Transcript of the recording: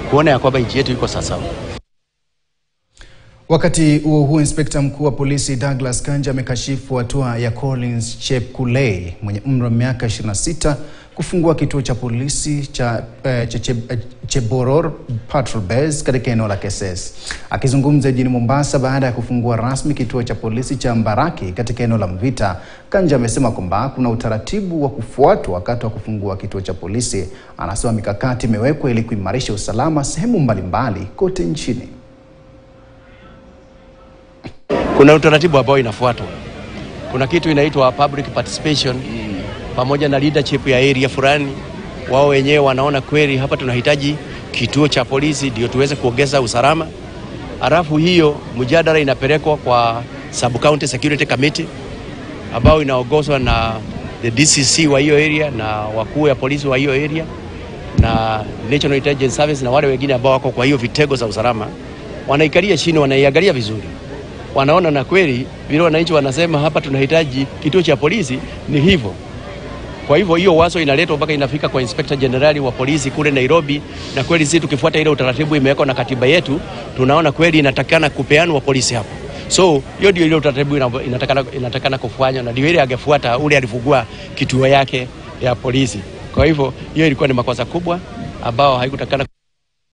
kuona ya kwamba nchi yetu iko sawa. Wakati huo Inspekta Mkuu wa Polisi Douglas Kanja amekashifu hatua ya Collins Chepkulei mwenye umri wa miaka 26 kufungua kituo cha polisi cha Cheboror Patrol Base katika eneo la Keses. Akizungumza jijini Mombasa baada ya kufungua rasmi kituo cha polisi cha Mbaraki katika eneo la Mvita, Kanja amesema kwamba kuna utaratibu wa kufuatwa wakati wa kufungua kituo cha polisi. Anasema mikakati imewekwa ili kuimarisha usalama sehemu mbalimbali kote nchini. Kuna utaratibu ambao inafuatwa. Kuna kitu inaitwa public participation pamoja na leadership ya area fulani. Wao wenyewe wanaona kweli hapa tunahitaji kituo cha polisi ndio tuweze kuongeza usalama. Alafu hiyo mjadala inapelekwa kwa Sub County Security Committee ambao inaongozwa na the DCC wa hiyo area na wakuu ya polisi wa hiyo area na National Intelligence Service na wale wengine ambao wako kwa hiyo vitengo za usalama. Wanaikalia chini, wanaiangalia vizuri. Wanaona na kweli vile wananchi wanasema hapa tunahitaji kituo cha polisi ni hivyo. Kwa hivyo hiyo wazo inaletwa mpaka inafika kwa Inspector General wa polisi kule Nairobi, na kweli sisi tukifuata ile utaratibu imewekwa na katiba yetu, tunaona kweli inatakana kupeanwa polisi hapo. So hiyo ndio ile utaratibu inatakana kufanywa, na ndio ile angefuata ule alifungua kituo yake ya polisi. Kwa hivyo hiyo ilikuwa ni makosa kubwa ambao haikutakana